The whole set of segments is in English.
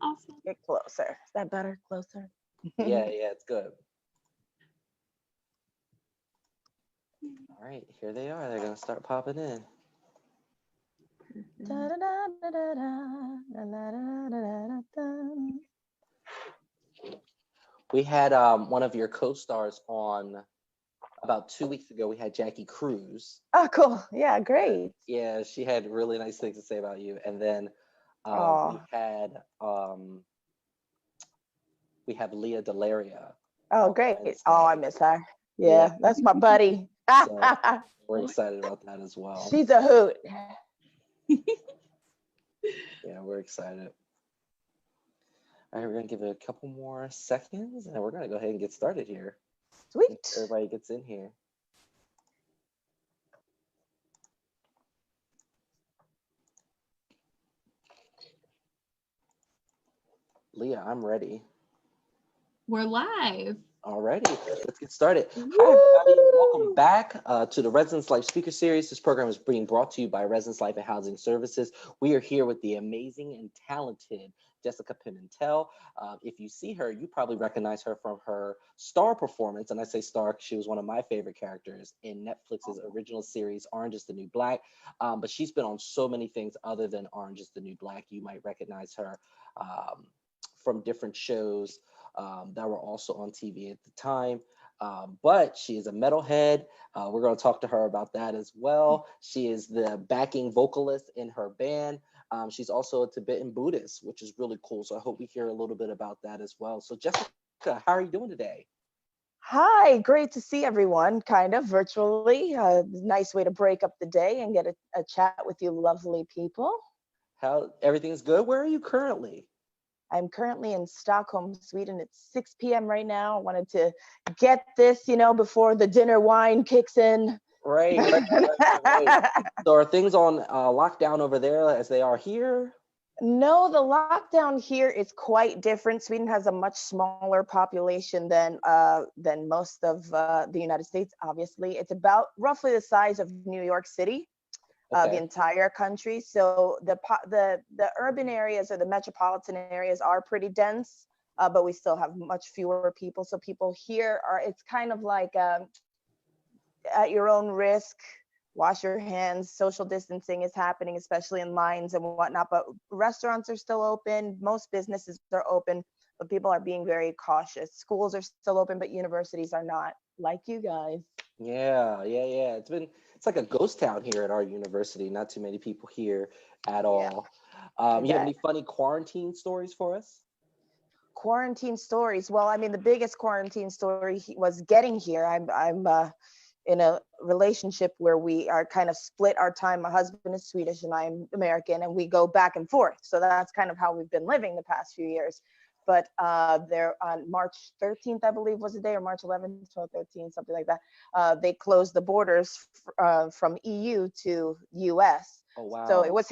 Awesome. Get closer. Is that better? Closer. Yeah, yeah, it's good. All right, here they are. They're gonna start popping in. We had one of your co-stars on about 2 weeks ago. We had Jackie Cruz. Oh, cool. Yeah, great. Yeah, she had really nice things to say about you. And then Oh, we had we have Leah Delaria oh, on great. Oh, I Wednesday. miss her. Yeah, Yeah, that's my buddy. so we're excited about that as well. She's a hoot. Yeah, we're excited. All right, we're gonna give it a couple more seconds, and we're gonna go ahead and get started here. Make Sweet. sure everybody gets in here. Leah, I'm ready. We're live. Alrighty, let's get started. Hi, everybody. Welcome Woo! back to the Residence Life Speaker Series. This program is being brought to you by Residence Life and Housing Services. We are here with the amazing and talented Jessica Pimentel. If you see her, you probably recognize her from her star performance. And I say star because she was one of my favorite characters in Netflix's original series, Orange is the New Black. But she's been on so many things other than Orange is the New Black. You might recognize her from different shows that were also on TV at the time. But she is a metalhead. We're going to talk to her about that as well. She is the backing vocalist in her band. She's also a Tibetan Buddhist, which is really cool. So I hope we hear a little bit about that as well. So Jessica, how are you doing today? Hi, great to see everyone, kind of virtually. Nice way to break up the day and get a chat with you lovely people. How everything's good? Where are you currently? I'm currently in Stockholm, Sweden. It's 6 p.m. right now. I wanted to get this, before the dinner wine kicks in. Right. So are things on lockdown over there as they are here? No, the lockdown here is quite different. Sweden has a much smaller population than most of the United States. Obviously, it's about roughly the size of New York City, the Okay. entire country. So the urban areas or the metropolitan areas are pretty dense, but we still have much fewer people. So people here are. It's kind of like at your own risk. Wash your hands. Social distancing is happening, especially in lines and whatnot. But restaurants are still open. Most businesses are open, but people are being very cautious. Schools are still open, but universities are not, like you guys. Yeah. It's like a ghost town here at our university. Not too many people here at Yeah, all. I You have bet. any funny quarantine stories for us? Quarantine stories. Well, I mean, the biggest quarantine story was getting here. I'm in a relationship where we are kind of split our time. My husband is Swedish and I'm American, and we go back and forth. So that's kind of how we've been living the past few years. But there on March 13th, I believe was the day, or March 11th, 12, 13, something like that. They closed the borders from EU to US. Oh So wow. it was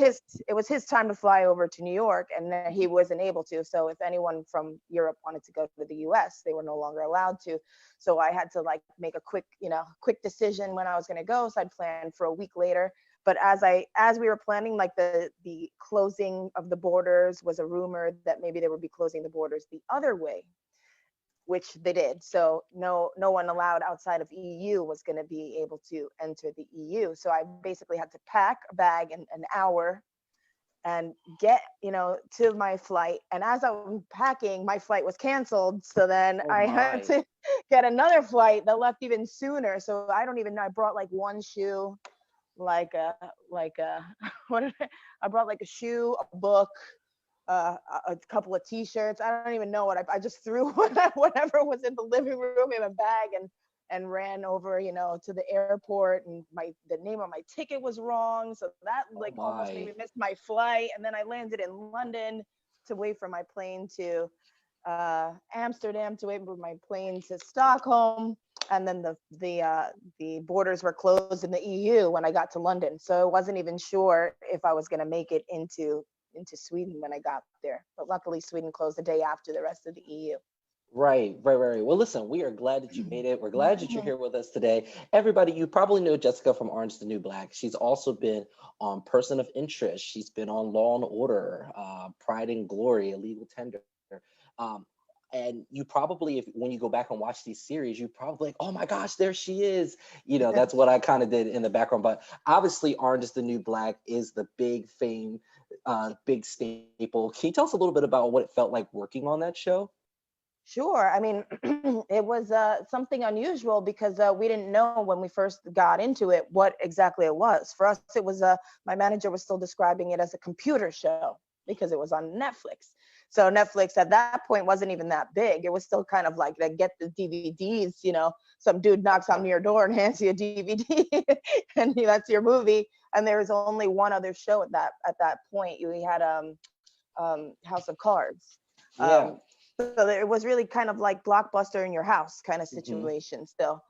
his time to fly over to New York, and then he wasn't able to. So if anyone from Europe wanted to go to the US, they were no longer allowed to. So I had to like make a quick decision when I was going to go. So I'd planned for a week later. But as we were planning, like the closing of the borders was a rumor that maybe they would be closing the borders the other way, which they did. So no one allowed outside of EU was going to be able to enter the EU. So I basically had to pack a bag in an hour and get to my flight. And as I'm packing, my flight was canceled. So then Oh I had my. to get another flight that left even sooner. So I don't even know. I brought like one shoe, like a what did I brought like a shoe, a book, a couple of t-shirts. I don't even know what I just threw whatever was in the living room in a bag and ran over, to the airport, and the name of my ticket was wrong. So that Oh like almost made my. me miss my flight. And then I landed in London to wait for my plane to Amsterdam, to wait for my plane to Stockholm. And then the borders were closed in the EU when I got to London. So I wasn't even sure if I was going to make it into Sweden when I got there. But luckily, Sweden closed the day after the rest of the EU. Right. Well, listen, we are glad that you made it. We're glad that you're here with us today. Everybody, you probably know Jessica from Orange is the New Black. She's also been on Person of Interest. She's been on Law and Order, Pride and Glory, Illegal Tender. Um, and you probably, if when you go back and watch these series, you probably like, oh my gosh, there she is. That's what I kind of did in the background. But obviously, Orange is the New Black is the big fame, big staple. Can you tell us a little bit about what it felt like working on that show? Sure. I mean, it was something unusual because we didn't know when we first got into it what exactly it was. For us, it was my manager was still describing it as a computer show because it was on Netflix. So Netflix at that point wasn't even that big. It was still kind of like get the DVDs. Some dude knocks on your door and hands you a DVD, and that's your movie. And there was only one other show at that point. We had House of Cards. Yeah. So it was really kind of like Blockbuster in your house kind of Hmm. situation still.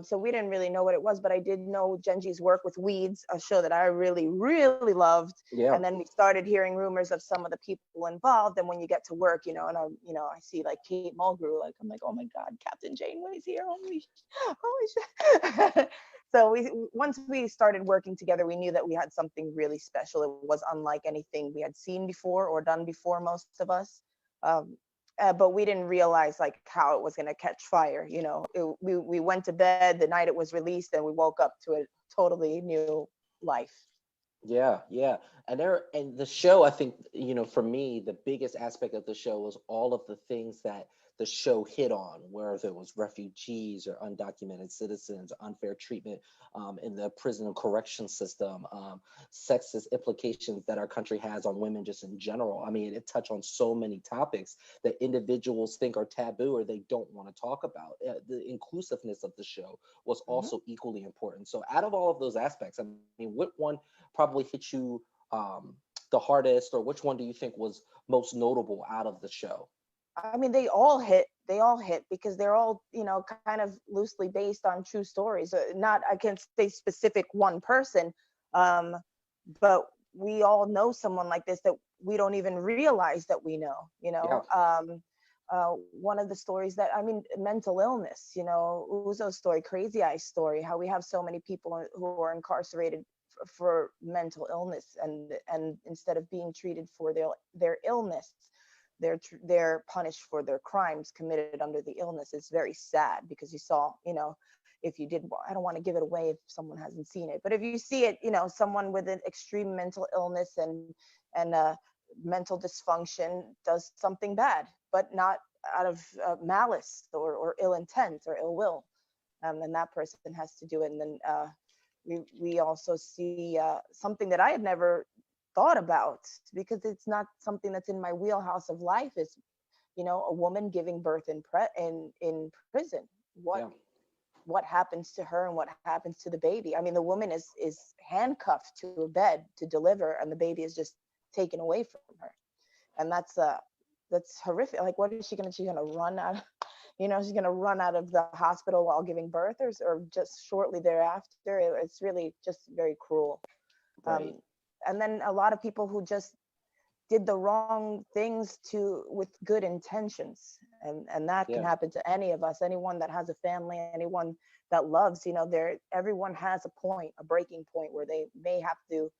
So we didn't really know what it was, but I did know Genji's work with Weeds, a show that I really, really loved. Yeah. And then we started hearing rumors of some of the people involved. And when you get to work, and I see like Kate Mulgrew, like I'm like, oh my God, Captain Janeway's here! Holy shit! So once we started working together, we knew that we had something really special. It was unlike anything we had seen before or done before, most of us. Um, but we didn't realize like how it was going to catch fire. We went to bed the night it was released, and we woke up to a totally new life. Yeah. And the show, I think, for me, the biggest aspect of the show was all of the things that the show hit on, whether it was refugees or undocumented citizens, unfair treatment in the prison and correction system, sexist implications that our country has on women just in general. I mean, it touched on so many topics that individuals think are taboo or they don't want to talk about. The inclusiveness of the show was Mhm. also equally important. So out of all of those aspects, I mean, what one probably hit you the hardest, or which one do you think was most notable out of the show? I mean, they all hit. They all hit because they're all, kind of loosely based on true stories. Not, I can't say specific one person, um, but we all know someone like this that we don't even realize that we know. Yeah, One of the stories that, I mean, mental illness. Uzo's story, Crazy Eyes story, how we have so many people who are incarcerated for mental illness, and instead of being treated for their illness, they're punished for their crimes committed under the illness. It's very sad because you saw, if you did, I don't want to give it away if someone hasn't seen it, but if you see it, someone with an extreme mental illness and mental dysfunction does something bad, but not out of malice or ill intent or ill will, and that person has to do it. And then we also see something that I had never thought about, because it's not something that's in my wheelhouse of life, is a woman giving birth in prison. what yeah, what happens to her and what happens to the baby? I mean, the woman is handcuffed to a bed to deliver, and the baby is just taken away from her. And that's horrific. Like, what is she's gonna run out? She's gonna run out of the hospital while giving birth, or just shortly thereafter. It's really just very cruel. right. um, and then a lot of people who just did the wrong things with good intentions, and that can Yeah, happen to any of us, anyone that has a family, anyone that loves. Everyone has a breaking point where they may have to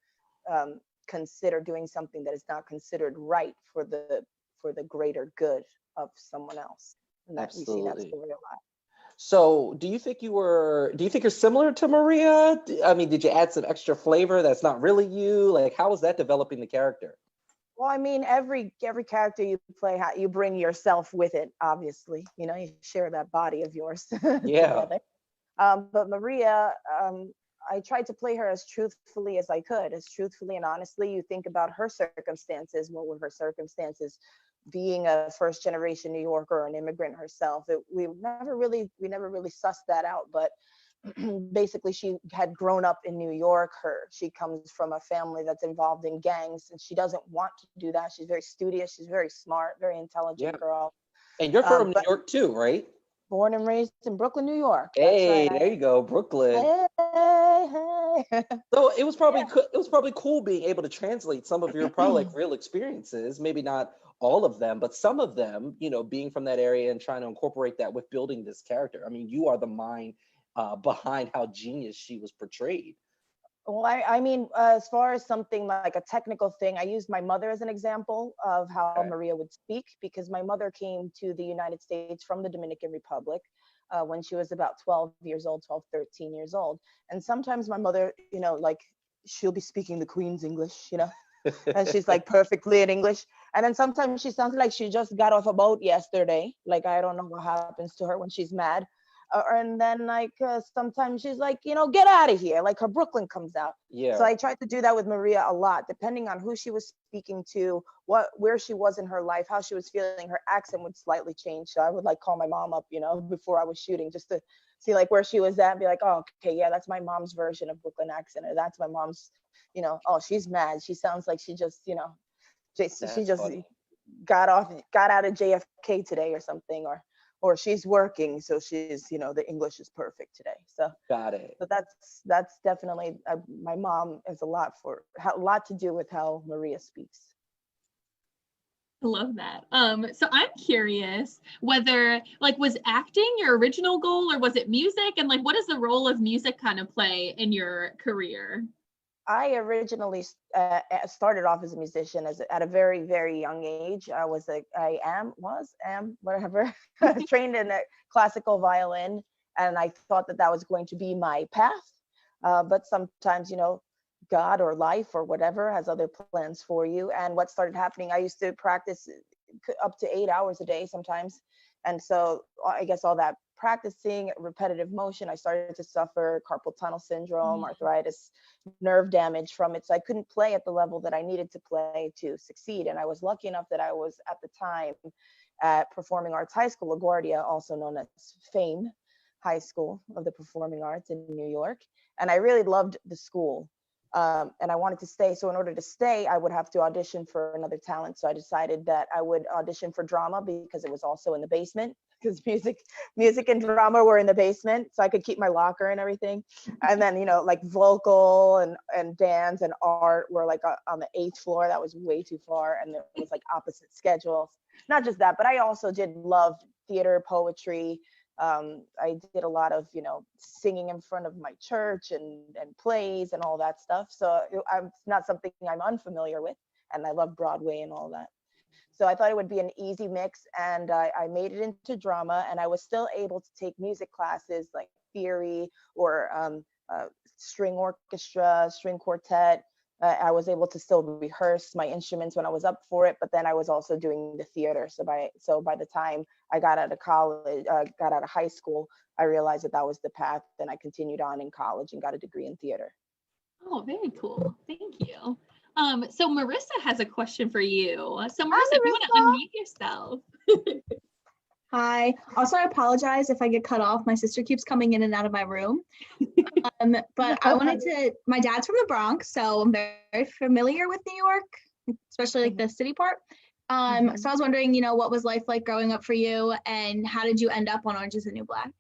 consider doing something that is not considered right for the greater good of someone else, and that we see that absolutely. story a lot. So, do you think you're similar to Maria? I mean, did you add some extra flavor that's not really you? Like, how was that developing the character? Well, I mean, every character you play, you bring yourself with it. Obviously, you share that body of yours Yeah, together. But Maria, I tried to play her as truthfully as I could, as truthfully and honestly. You think about her circumstances. What were her circumstances? Being a first generation New Yorker, an immigrant herself, we never really sussed that out. But basically, she had grown up in New York. She comes from a family that's involved in gangs, and she doesn't want to do that. She's very studious. She's very smart, very yeah. intelligent girl. And you're from New But York too, right? born and raised in Brooklyn, New York. That's Hey, right. there you go, Brooklyn. Hey, hey. So it was Yeah. probably it was probably cool being able to translate some of your probably like real experiences, maybe not all of them, but some of them, you know, being from that area and trying to incorporate that with building this character. I mean, you are the mind behind how genius she was portrayed. Well, I mean, as far as something like a technical thing, I used my mother as an example of how Okay. Maria would speak, because my mother came to the United States from the Dominican Republic when she was about 12 years old, 12, 13 years old. And sometimes my mother, you know, like she'll be speaking the Queen's English, you know, and she's like perfectly in English. And then sometimes she sounds like she just got off a boat yesterday. Like, I don't know what happens to her when she's mad. And then like sometimes she's like, you know, get out of here. Like her Brooklyn comes out. So Yeah, I tried to do that with Maria a lot, depending on who she was speaking to, where she was in her life, how she was feeling. Her accent would slightly change. So I would like call my mom up, you know, before I was shooting, just to see like where she was at and be like, oh, okay, yeah, that's my mom's version of Brooklyn accent, or that's my mom's, you know, oh, she's mad. She sounds like she just, you know, she that's just funny. got out of JFK today or something, or she's working, so she's, you know, the English is perfect today. So Got it. that's definitely my mom has a lot to do with how Maria speaks. I love that. So I'm curious whether like was acting your original goal or was it music? And like what does the role of music kind of play in your career? I originally started off as a musician at a very, very young age. I am whatever trained in a classical violin, and I thought that that was going to be my path. But sometimes, you know, God or life or whatever has other plans for you. And what started happening, I used to practice up to 8 hours a day sometimes, and so I guess all that practicing repetitive motion, I started to suffer carpal tunnel syndrome, arthritis, nerve damage from it. So I couldn't play at the level that I needed to play to succeed. And I was lucky enough that I was at the time at Performing Arts High School, LaGuardia, also known as FAME High School of the Performing Arts in New York. And I really loved the school. And I wanted to stay. So in order to stay, I would have to audition for another talent. So I decided that I would audition for drama because it was also in the basement, because music and drama were in the basement, so I could keep my locker and everything. And then, you know, like vocal and dance and art were like on the 8th floor. That was way too far, and there was like opposite schedules. Not just that, but I also did love theater, poetry. I did a lot of, you know, singing in front of my church and plays and all that stuff. So it's not something I'm unfamiliar with, and I love Broadway and all that. So I thought it would be an easy mix, and I made it into drama, and I was still able to take music classes like theory or string orchestra, string quartet. I was able to still rehearse my instruments when I was up for it, but then I was also doing the theater. So by the time I got out of college, got out of high school, I realized that that was the path, and I continued on in college and got a degree in theater. Oh, very cool. Thank you. So Marissa has a question for you. So Hi, Marissa, if you want to Marissa. unmute yourself. Hi. Also, I apologize if I get cut off. My sister keeps coming in and out of my room. But I wanted to, my dad's from the Bronx, so I'm very familiar with New York, especially like the city part. So I was wondering, you know, what was life like growing up for you, and how did you end up on Orange is the New Black?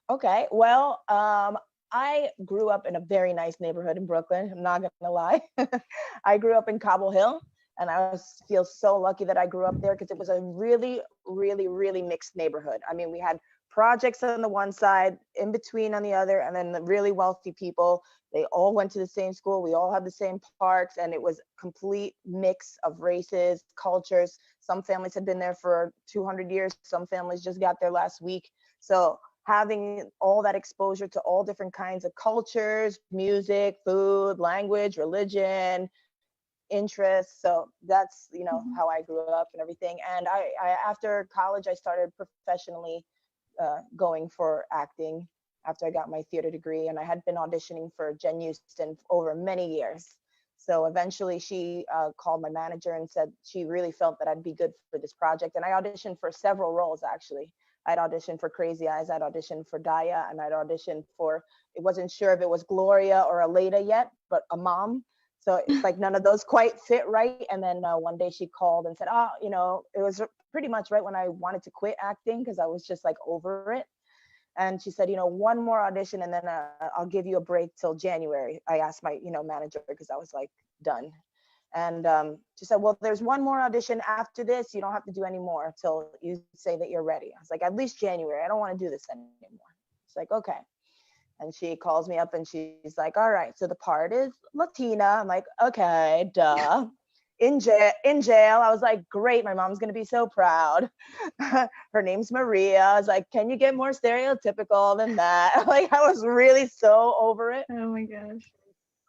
Okay, well, I grew up in a very nice neighborhood in Brooklyn. I'm not gonna lie. I grew up in Cobble Hill, and feel so lucky that I grew up there, because it was a really, really, really mixed neighborhood. I mean, we had projects on the one side, in between on the other, and then the really wealthy people. They all went to the same school. We all had the same parks, and it was complete mix of races, cultures. Some families had been there for 200 years. Some families just got there last week. So having all that exposure to all different kinds of cultures, music, food, language, religion, interests. So that's, you know, how I grew up and everything. And I after college, I started professionally going for acting after I got my theater degree, and I had been auditioning for Jen Houston over many years. So eventually she called my manager and said she really felt that I'd be good for this project. And I auditioned for several roles, actually. I'd auditioned for Crazy Eyes, I'd auditioned for Daya, and I'd auditioned for, it wasn't sure if it was Gloria or Aleda yet, but a mom. So it's like none of those quite fit right. And then one day she called and said, oh, you know, it was pretty much right when I wanted to quit acting, because I was just like over it. And she said, you know, one more audition, and then I'll give you a break till January. I asked my, you know, manager, because I was like done. And she said, well, there's one more audition after this. You don't have to do any more until you say that you're ready. I was like, at least January. I don't want to do this anymore. She's like, okay. And she calls me up and she's like, all right, so the part is Latina. I'm like, okay, duh. In jail. I was like, great, my mom's gonna be so proud. Her name's Maria. I was like, can you get more stereotypical than that? Like, I was really so over it. Oh my gosh.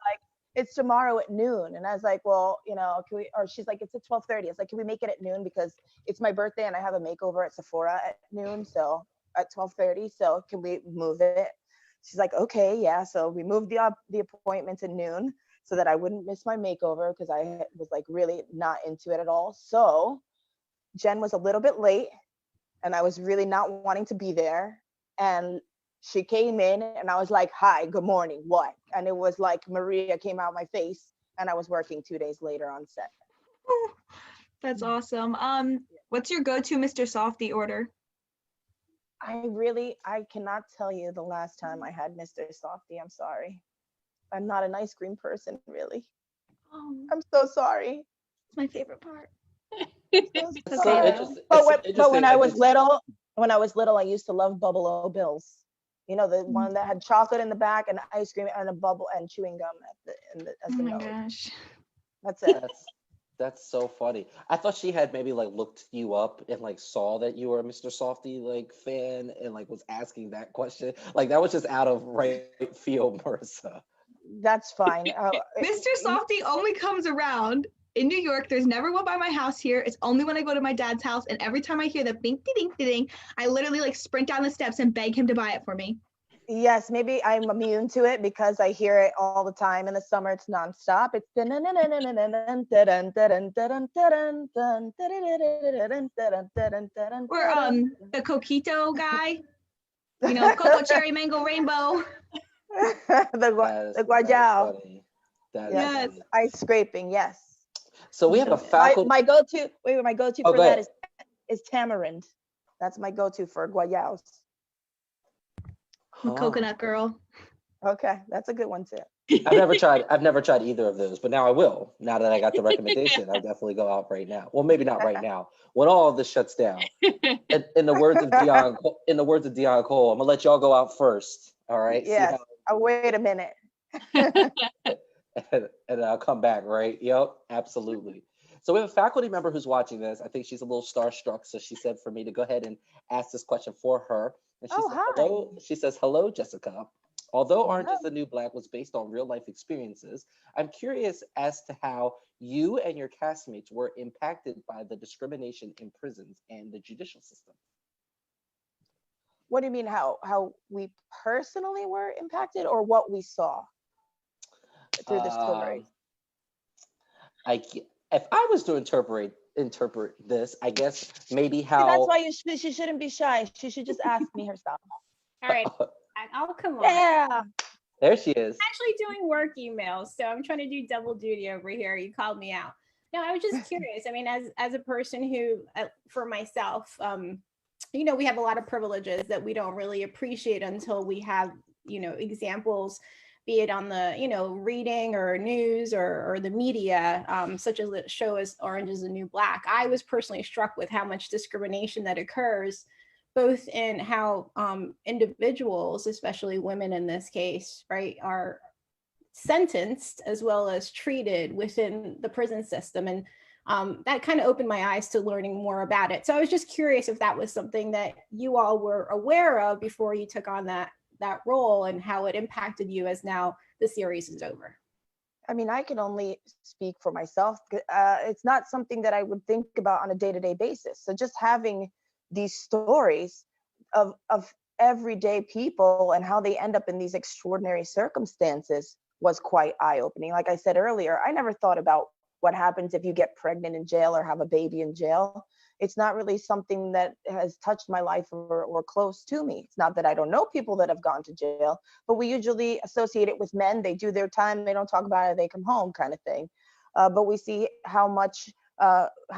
Like, it's tomorrow at noon. And I was like, well, you know, can we, or she's like, it's at 12:30. It's like, can we make it at noon? Because it's my birthday and I have a makeover at Sephora at noon. So at 12:30. So can we move it? She's like, okay, yeah. So we moved the appointment to noon so that I wouldn't miss my makeover, because I was like really not into it at all. So Jen was a little bit late and I was really not wanting to be there. And she came in and I was like, hi, good morning, what? And it was like Maria came out my face, and I was working 2 days later on set. That's awesome. What's your go-to Mr. Softy order? I cannot tell you the last time I had Mr. Softy. I'm sorry. I'm not an ice cream person, really. Oh, I'm so sorry. it's my favorite part. It's so Okay. interesting. But when I was little, I used to love Bubble O Bills. You know, the one that had chocolate in the back and ice cream and a bubble and chewing gum as Oh the my nose. gosh. That's it. That's so funny. I thought she had maybe like looked you up and like saw that you were a Mr. Softy like fan and like was asking that question. Like that was just out of right field, Marissa. That's fine. Mr. Softy only comes around in New York. There's never one by my house here. It's only when I go to my dad's house. And every time I hear the bing, ding, ding, I literally like sprint down the steps and beg him to buy it for me. Yes, maybe I'm immune to it because I hear it all the time. In the summer, it's nonstop. It's Or the Coquito guy, you know, Cocoa Cherry Mango Rainbow. the guayao. That Yes, is funny. ice scraping. Yes. So we have a faculty. My go-to. Wait, my go-to Oh, for go that ahead. is tamarind. That's my go-to for guayabos. I'm a coconut girl. Okay, that's a good one too. I've never tried either of those, but now I will. Now that I got the recommendation, I'll definitely go out right now. Well, maybe not right now. When all of this shuts down. In the words of Dion Cole, I'm gonna let y'all go out first. All right. Yes. Wait a minute. And I'll come back, right? Yep, absolutely. So we have a faculty member who's watching this. I think she's a little starstruck, so she said for me to go ahead and ask this question for her. And she said, hi. hello. She says, hello, Jessica. Although Orange is the New Black was based on real life experiences, I'm curious as to how you and your castmates were impacted by the discrimination in prisons and the judicial system. What do you mean how we personally were impacted, or what we saw through the story? If I was to interpret this, I guess maybe how. See, that's why she shouldn't be shy. She should just ask me herself. All right, I'll come on. Yeah. There she is. I'm actually doing work emails, so I'm trying to do double duty over here. You called me out. No, I was just curious. I mean, as a person who, for myself, you know, we have a lot of privileges that we don't really appreciate until we have, you know, examples, be it on the, you know, reading or news or the media, such as the show as Orange is the New Black. I was personally struck with how much discrimination that occurs, both in how individuals, especially women in this case, right, are sentenced as well as treated within the prison system. And that kind of opened my eyes to learning more about it. So I was just curious if that was something that you all were aware of before you took on that role, and how it impacted you as now the series is over. I mean, I can only speak for myself. It's not something that I would think about on a day-to-day basis. So just having these stories of everyday people and how they end up in these extraordinary circumstances was quite eye-opening. Like I said earlier, I never thought about what happens if you get pregnant in jail or have a baby in jail. It's not really something that has touched my life or close to me. It's not that I don't know people that have gone to jail, but we usually associate it with men. They do their time, they don't talk about it, they come home kind of thing. But we see how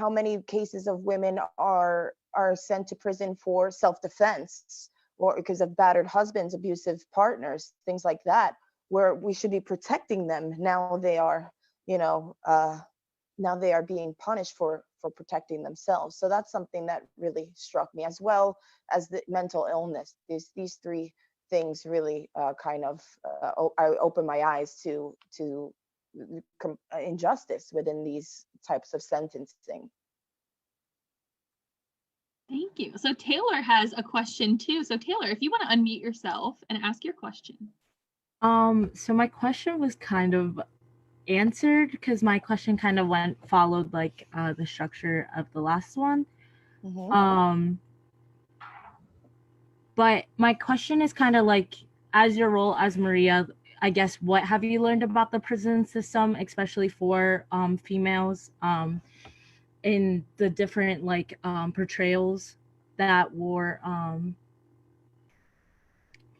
many cases of women are sent to prison for self-defense or because of battered husbands, abusive partners, things like that, where we should be protecting them. Now they are, you know, now they are being punished for protecting themselves. So that's something that really struck me, as well as the mental illness. These three things really I opened my eyes to injustice within these types of sentencing. Thank you. So Taylor has a question too. So Taylor, if you want to unmute yourself and ask your question. So my question was kind of answered because my question kind of followed like the structure of the last one. Mm-hmm. But my question is kind of like, as your role as Maria, I guess, what have you learned about the prison system, especially for females, in the different like portrayals that were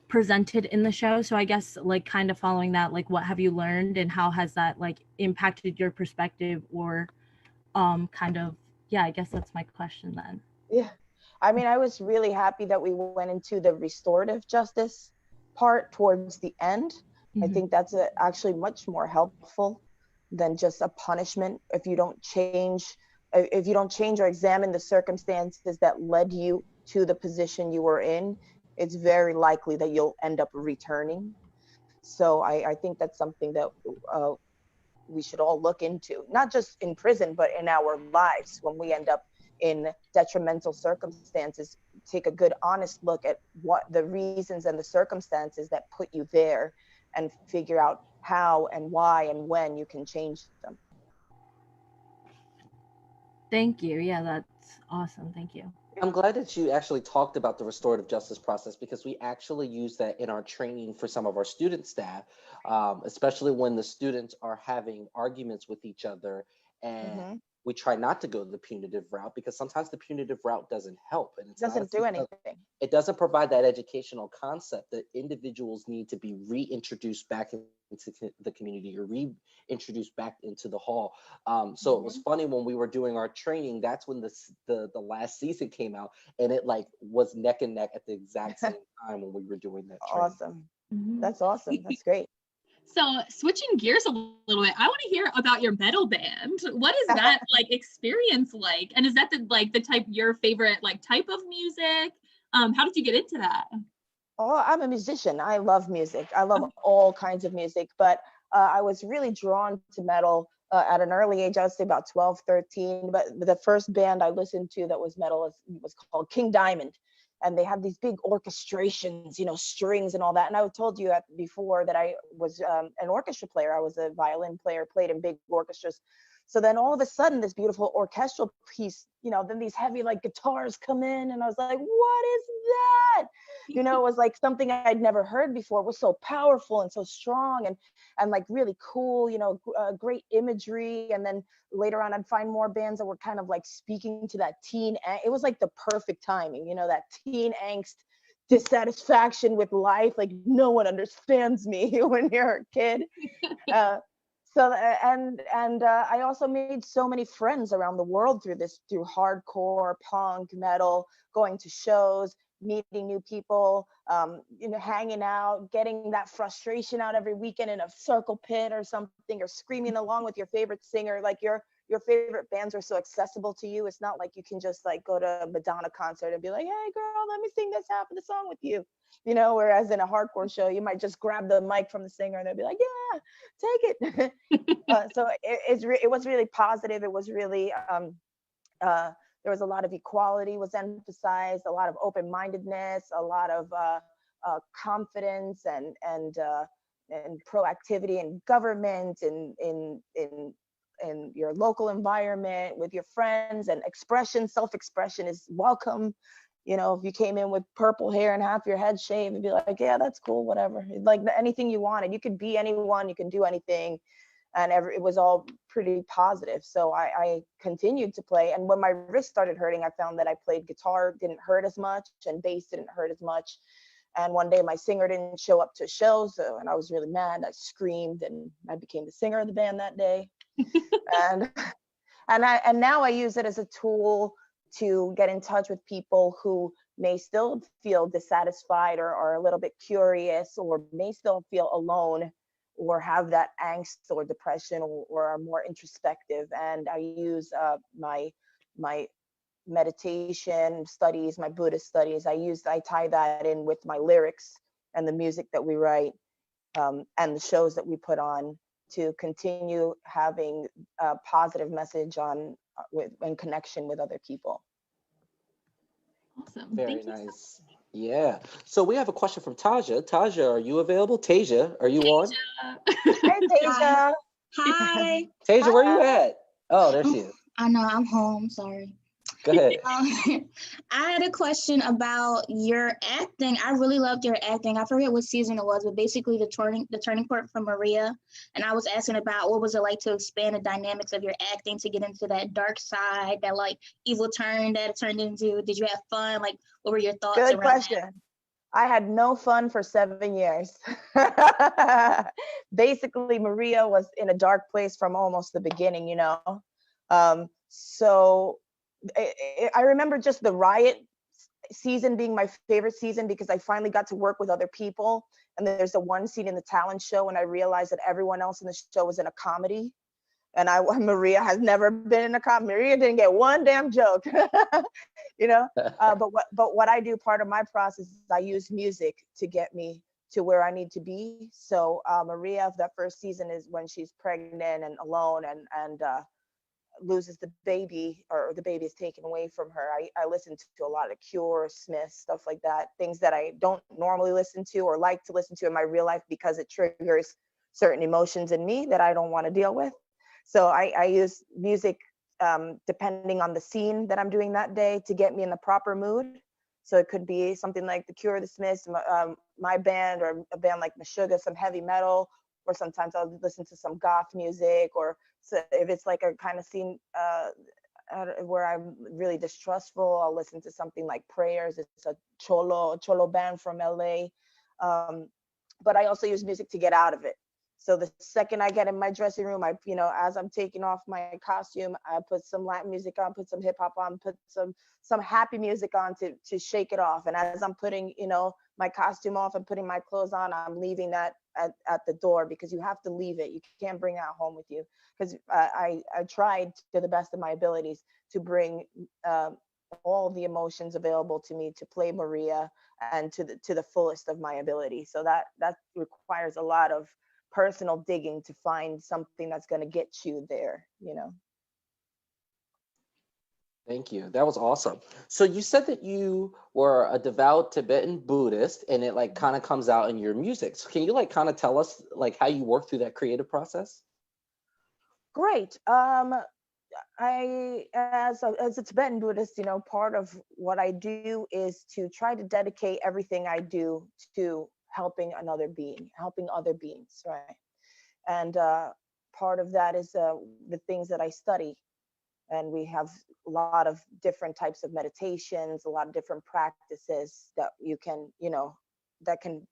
presented in the show? So I guess like kind of following that, like what have you learned and how has that like impacted your perspective, or kind of, yeah, I guess that's my question then. Yeah. I mean, I was really happy that we went into the restorative justice part towards the end. I think that's actually much more helpful than just a punishment. If you don't change or examine the circumstances that led you to the position you were in, it's very likely that you'll end up returning. So I think that's something that we should all look into, not just in prison, but in our lives. When we end up in detrimental circumstances, take a good, honest look at what the reasons and the circumstances that put you there, and figure out how and why and when you can change them. Thank you. Yeah, that's awesome. Thank you. I'm glad that you actually talked about the restorative justice process, because we actually use that in our training for some of our student staff, especially when the students are having arguments with each other, and we try not to go the punitive route, because sometimes the punitive route doesn't help, and it doesn't do anything. It doesn't provide that educational concept that individuals need to be reintroduced back into the community, or reintroduced back into the hall. So it was funny when we were doing our training. That's when the last season came out, and it like was neck and neck at the exact same time when we were doing that training. Awesome. That's awesome. That's great. So switching gears a little bit, I want to hear about your metal band. What is that like experience like? And is that your favorite like type of music? How did you get into that? Oh, I'm a musician. I love music. I love all kinds of music, but I was really drawn to metal at an early age. I would say about 12, 13. But the first band I listened to that was metal was called King Diamond. And they had these big orchestrations, strings and all that. And I told you before that I was an orchestra player. I was a violin player, played in big orchestras. So then all of a sudden, this beautiful orchestral piece, then these heavy like guitars come in, and I was like, what is that? It was like something I'd never heard before. It was so powerful and so strong, and like really cool, great imagery. And then later on, I'd find more bands that were kind of like speaking to that teen. It was like the perfect timing, that teen angst, dissatisfaction with life. Like no one understands me when you're a kid. I also made so many friends around the world through hardcore, punk, metal, going to shows, meeting new people, hanging out, getting that frustration out every weekend in a circle pit or something, or screaming along with your favorite singer. Like your favorite bands are so accessible to you. It's not like you can just like go to a Madonna concert and be like, hey girl, let me sing this half of the song with you. Whereas in a hardcore show, you might just grab the mic from the singer and they'll be like, yeah, take it. So it was really positive. It was really, there was a lot of equality was emphasized, a lot of open-mindedness, a lot of confidence and proactivity in government, in your local environment, with your friends, and self-expression is welcome. If you came in with purple hair and half your head shaved, it'd be like, yeah, that's cool, whatever. Like anything you wanted, you could be anyone, you can do anything. And it was all pretty positive. So I continued to play. And when my wrist started hurting, I found that I played guitar didn't hurt as much, and bass didn't hurt as much. And one day my singer didn't show up to shows, and I was really mad. I screamed, and I became the singer of the band that day. and now I use it as a tool to get in touch with people who may still feel dissatisfied or a little bit curious, or may still feel alone, or have that angst or depression, or are more introspective. And I use my meditation studies, my Buddhist studies. I tie that in with my lyrics and the music that we write, and the shows that we put on, to continue having a positive message on in connection with other people. Awesome. Very Thank you so nice. Yeah. So we have a question from Taja. Taja, are you available? Taja, are you on? much. Hey, Hi. Tasia. Hi. Taja, where you Hi. at? Oh, there she is. I know I'm home. Sorry. Go ahead. I had a question about your acting. I really loved your acting. I forget what season it was, but basically the turning point from Maria. And I was asking about what was it like to expand the dynamics of your acting to get into that dark side, that like evil turn that it turned into. Did you have fun? Like, what were your thoughts Good around that? question. I had no fun for 7 years. Basically, Maria was in a dark place from almost the beginning, you know. So I remember just the riot season being my favorite season, because I finally got to work with other people. And there's the one scene in the talent show, and I realized that everyone else in the show was in a comedy. And Maria has never been in a comedy. Maria didn't get one damn joke, you know. But what I do, part of my process, is I use music to get me to where I need to be. So Maria, that first season, is when she's pregnant and alone, and loses the baby, or the baby is taken away from her. I listen to a lot of Cure, Smith, stuff like that, things that I don't normally listen to or like to listen to in my real life, because it triggers certain emotions in me that I don't want to deal with. So I use music depending on the scene that I'm doing that day to get me in the proper mood. So it could be something like the Cure, the Smiths, my band, or a band like Meshuggah, some heavy metal, or sometimes I'll listen to some goth music. Or so if it's like a kind of scene where I'm really distrustful, I'll listen to something like Prayers. It's a cholo band from LA. But I also use music to get out of it. So the second I get in my dressing room, as I'm taking off my costume, I put some Latin music on, put some hip hop on, put some happy music on to shake it off. And as I'm putting, my costume off and putting my clothes on, I'm leaving that at the door, because you have to leave it. You can't bring it home with you. Because I tried to the best of my abilities to bring all the emotions available to me to play Maria, and to the fullest of my ability. So that requires a lot of personal digging to find something that's going to get you there. Thank you. That was awesome. So you said that you were a devout Tibetan Buddhist, and it like kind of comes out in your music. So can you like kind of tell us like how you work through that creative process? Great. I as a Tibetan Buddhist, part of what I do is to try to dedicate everything I do to helping other beings, right? And part of that is the things that I study. And we have a lot of different types of meditations, a lot of different practices that you can, that can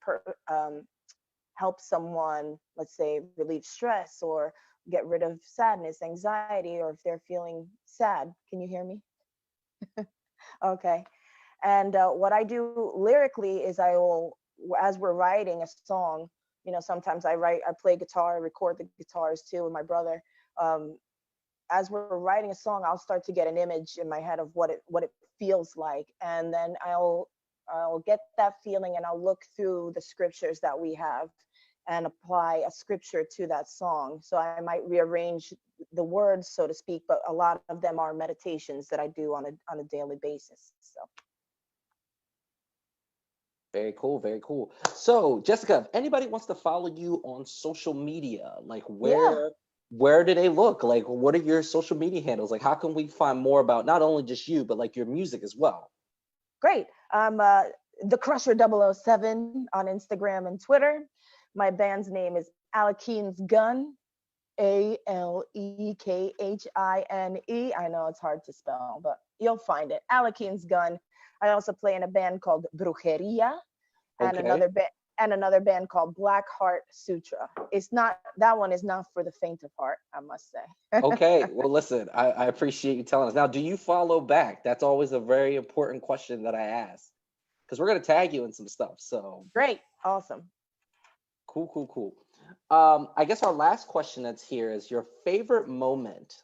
help someone, let's say, relieve stress or get rid of sadness, anxiety, or if they're feeling sad. Can you hear me? Okay. And what I do lyrically is as we're writing a song, sometimes I play guitar, I record the guitars too with my brother. As we're writing a song, I'll start to get an image in my head of what it feels like. And then I'll get that feeling, and I'll look through the scriptures that we have and apply a scripture to that song. So I might rearrange the words, so to speak, but a lot of them are meditations that I do on a daily basis. So. Very cool, very cool. So Jessica, if anybody wants to follow you on social media, like where do they look? Like, what are your social media handles? Like, how can we find more about not only just you, but like your music as well? Great. The Crusher 007 on Instagram and Twitter. My band's name is Alekhine's Gun, Alekhine. I know it's hard to spell, but you'll find it. Alekhine's Gun. I also play in a band called Brujeria, and another band called Black Heart Sutra. That one is not for the faint of heart, I must say. Okay, well, listen, I appreciate you telling us. Now, do you follow back? That's always a very important question that I ask, because we're going to tag you in some stuff. So great, awesome. Cool. I guess our last question that's here is your favorite moment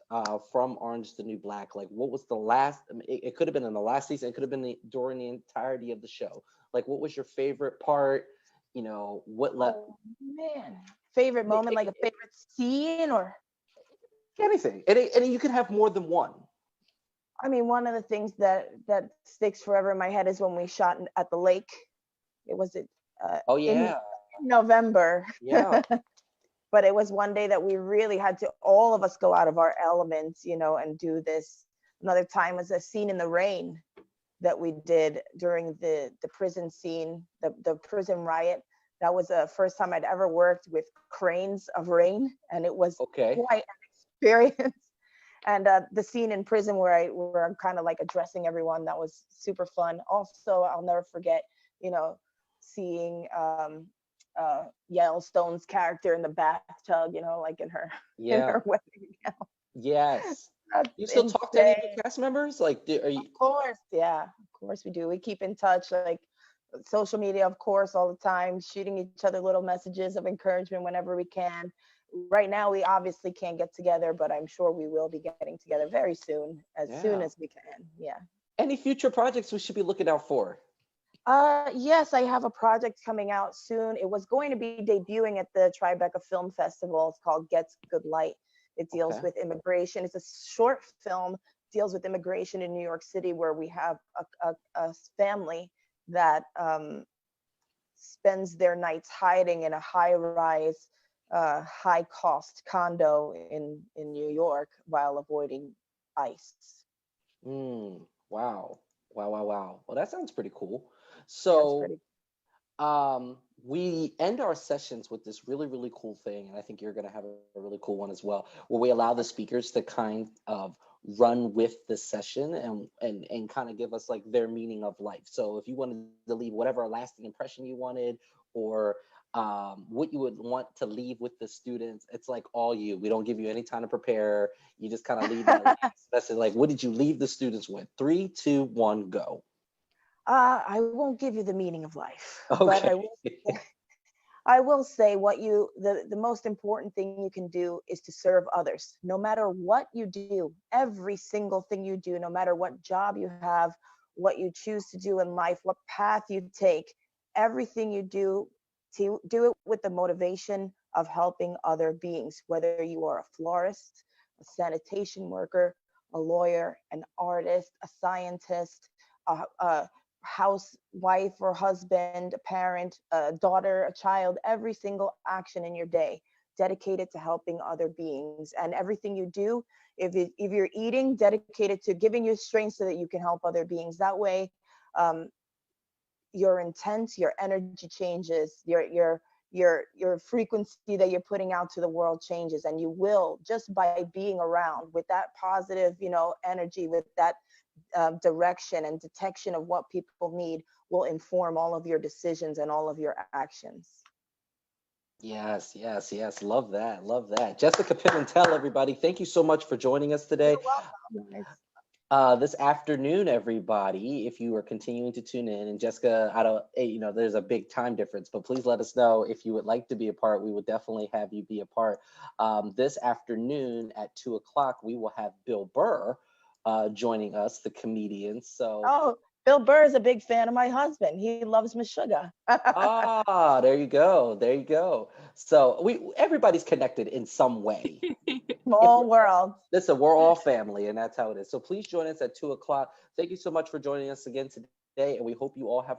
from Orange is the New Black. Like, what was the last? I mean, it could have been in the last season. It could have been during the entirety of the show. Like, what was your favorite part? You know, what let Oh man, favorite moment, like a favorite scene, or anything? And you can have more than one. I mean, one of the things that sticks forever in my head is when we shot at the lake. It was Oh in yeah, November. yeah. But it was one day that we really had to, all of us, go out of our elements, you know, and do this. Another time was a scene in the rain that we did during the prison scene, the prison riot. That was the first time I'd ever worked with cranes of rain, and it was Okay. quite an experience. And the scene in prison where I'm kind of like addressing everyone, that was super fun. Also, I'll never forget, you know, seeing Yellowstone's character in the bathtub, you know, like in her Yeah. wedding gown. Yes. That's You still talk to any of insane. the cast members? Like, are you? Of course, yeah, of course we do. We keep in touch, like social media, of course, all the time, shooting each other little messages of encouragement whenever we can. Right now, we obviously can't get together, but I'm sure we will be getting together very soon Yeah. as we can. Yeah. Any future projects we should be looking out for? Yes, I have a project coming out soon. It was going to be debuting at the Tribeca Film Festival. It's called Gets Good Light. It deals Okay. with immigration. It's a short film, deals with immigration in New York City, where we have a family that spends their nights hiding in a high-rise, high-cost condo in New York while avoiding ICE. Mm, wow. Wow, wow, wow. Well, that sounds pretty cool. Yeah, it's So, pretty. we end our sessions with this really, really cool thing, and I think you're going to have a really cool one as well, where we allow the speakers to kind of run with the session and kind of give us like their meaning of life. So if you wanted to leave whatever lasting impression you wanted, or what you would want to leave with the students, it's like all you. We don't give you any time to prepare. You just kind of leave that last message. Like, what did you leave the students with? 3, 2, 1, go. I won't give you the meaning of life, but Okay. I will say the most important thing you can do is to serve others. No matter what you do, every single thing you do, no matter what job you have, what you choose to do in life, what path you take, everything you do, to do it with the motivation of helping other beings, whether you are a florist, a sanitation worker, a lawyer, an artist, a scientist, a housewife or husband, a parent, a daughter, a child. Every single action in your day dedicated to helping other beings, and everything you do, if you're eating, dedicated to giving you strength so that you can help other beings. That way, um, your intent, your energy changes, your frequency that you're putting out to the world changes, and you will, just by being around with that positive, you know, energy, with that direction and detection of what people need, will inform all of your decisions and all of your actions. Yes, yes, yes. Love that. Love that. Jessica Pimentel, everybody. Thank you so much for joining us today. You're welcome, guys. This afternoon, everybody, if you are continuing to tune in, and Jessica, I don't, you know, there's a big time difference, but please let us know if you would like to be a part. We will definitely have you be a part. This afternoon at 2:00, we will have Bill Burr joining us, the comedian. So, Oh, Bill Burr is a big fan of my husband. He loves Meshuggah. there you go. There you go. So everybody's connected in some way. If Small world. Listen, we're all family, and that's how it is. So please join us at 2:00. Thank you so much for joining us again today, and we hope you all have a